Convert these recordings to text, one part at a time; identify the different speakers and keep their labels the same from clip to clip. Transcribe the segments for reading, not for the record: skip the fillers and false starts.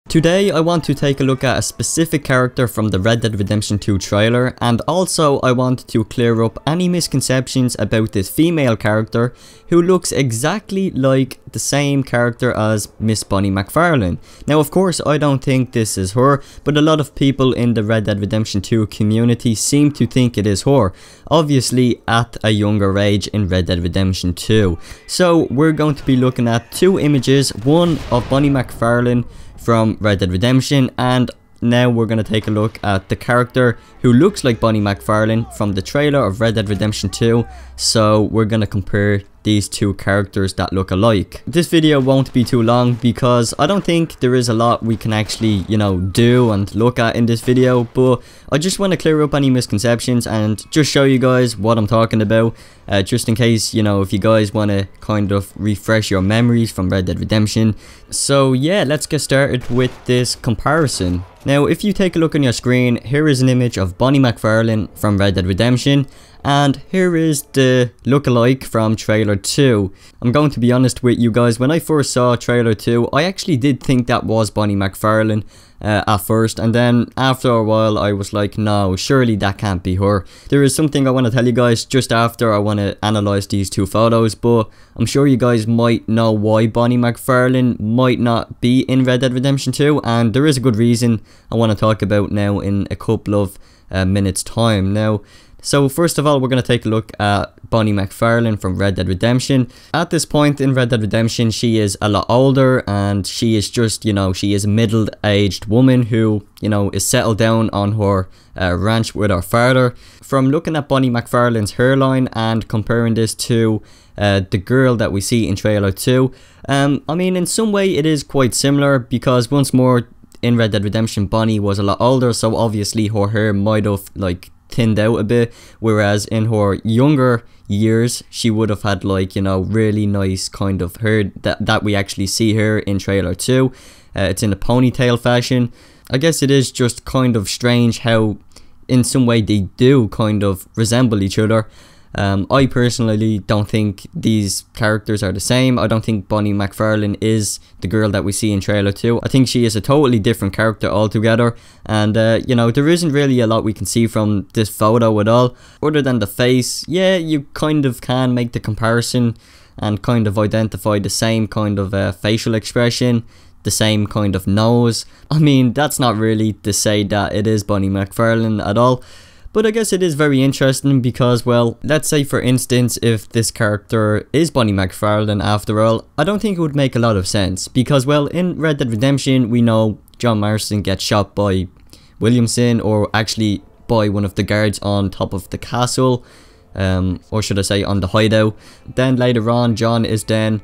Speaker 1: Today I want to take a look at a specific character from the Red Dead Redemption 2 trailer, and also I want to clear up any misconceptions about this female character who looks exactly like the same character as Miss Bonnie Macfarlane. Now of course I don't think this is her, but a lot of people in the Red Dead Redemption 2 community seem to think it is her, obviously at a younger age in Red Dead Redemption 2. So we're going to be looking at two images, one of Bonnie Macfarlane from Red Dead Redemption, and now we're going to take a look at the character who looks like Bonnie Macfarlane from the trailer of Red Dead Redemption 2. So we're going to compare these two characters that look alike. This video won't be too long because I don't think there is a lot we can actually, do and look at in this video, but I just want to clear up any misconceptions and just show you guys what I'm talking about, just in case, if you guys want to kind of refresh your memories from Red Dead Redemption. So yeah, let's get started with this comparison. Now if you take a look on your screen, here is an image of Bonnie Macfarlane from Red Dead Redemption, and here is the lookalike from trailer 2. I'm going to be honest with you guys, when I first saw trailer 2, I actually did think that was Bonnie Macfarlane at first, and then after a while I was like, no, surely that can't be her. There is something I want to tell you guys just after I want to analyze these two photos, but I'm sure you guys might know why Bonnie Macfarlane might not be in Red Dead Redemption 2, and there is a good reason I want to talk about now in a couple of minutes time. Now, so first of all, we're going to take a look at Bonnie Macfarlane from Red Dead Redemption. At this point in Red Dead Redemption, she is a lot older, and she is just, she is a middle-aged woman who, is settled down on her ranch with her father. From looking at Bonnie Macfarlane's hairline and comparing this to the girl that we see in trailer 2, I mean, in some way it is quite similar, because once more, in Red Dead Redemption, Bonnie was a lot older, so obviously her hair might have, thinned out a bit, whereas in her younger years she would have had really nice kind of hair that we actually see here in trailer 2. It's in a ponytail fashion. I guess it is just kind of strange how in some way they do kind of resemble each other. I personally don't think these characters are the same. I don't think Bonnie Macfarlane is the girl that we see in trailer 2. I think she is a totally different character altogether, and there isn't really a lot we can see from this photo at all, other than the face. Yeah, you kind of can make the comparison and kind of identify the same kind of facial expression, the same kind of nose. I mean, that's not really to say that it is Bonnie Macfarlane at all. But I guess it is very interesting because, well, let's say for instance, if this character is Bonnie Macfarlane after all, I don't think it would make a lot of sense. Because, well, in Red Dead Redemption, we know John Marston gets shot by Williamson, or actually by one of the guards on top of the castle, or should I say on the hideout. Then later on, John is then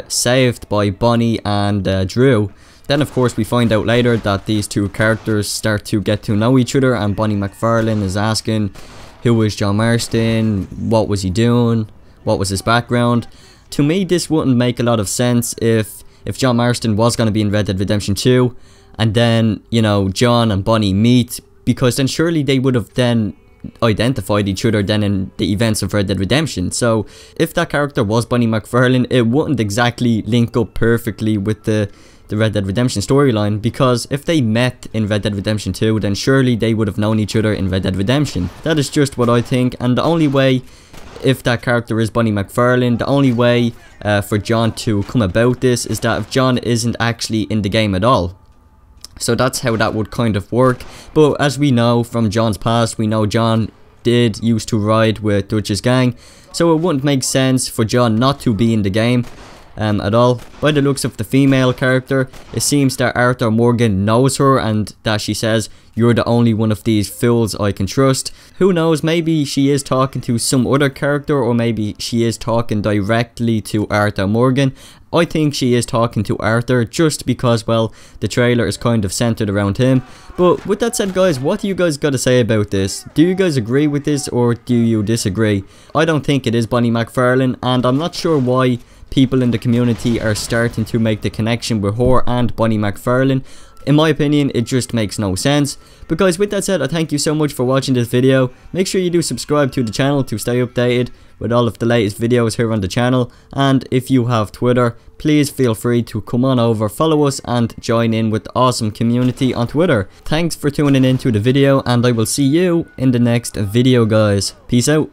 Speaker 1: saved by Bonnie and Drew. Then of course we find out later that these two characters start to get to know each other, and Bonnie Macfarlane is asking, who was John Marston, what was he doing, what was his background. To me this wouldn't make a lot of sense if John Marston was going to be in Red Dead Redemption 2, and then John and Bonnie meet, because then surely they would have then identified each other then in the events of Red Dead Redemption. So if that character was Bonnie Macfarlane, it wouldn't exactly link up perfectly with the Red Dead Redemption storyline, because if they met in Red Dead Redemption 2, then surely they would have known each other in Red Dead Redemption. That is just what I think, and the only way, if that character is Bonnie Macfarlane, the only way for John to come about this is that if John isn't actually in the game at all. So that's how that would kind of work. But as we know from John's past, we know John did used to ride with Dutch's gang, so it wouldn't make sense for John not to be in the game at all. By the looks of the female character, it seems that Arthur Morgan knows her, and that she says, "You're the only one of these fools I can trust." Who knows, maybe she is talking to some other character, or maybe she is talking directly to Arthur Morgan. I think she is talking to Arthur, just because, well, the trailer is kind of centered around him. But with that said guys, what do you guys got to say about this? Do you guys agree with this, or do you disagree? I don't think it is Bonnie Macfarlane, and I'm not sure why people in the community are starting to make the connection with her and Bonnie Macfarlane. in my opinion, it just makes no sense. But guys, with that said, I thank you so much for watching this video. Make sure you do subscribe to the channel to stay updated with all of the latest videos here on the channel. And if you have Twitter, please feel free to come on over, follow us, and join in with the awesome community on Twitter. Thanks for tuning into the video, and I will see you in the next video, guys. Peace out.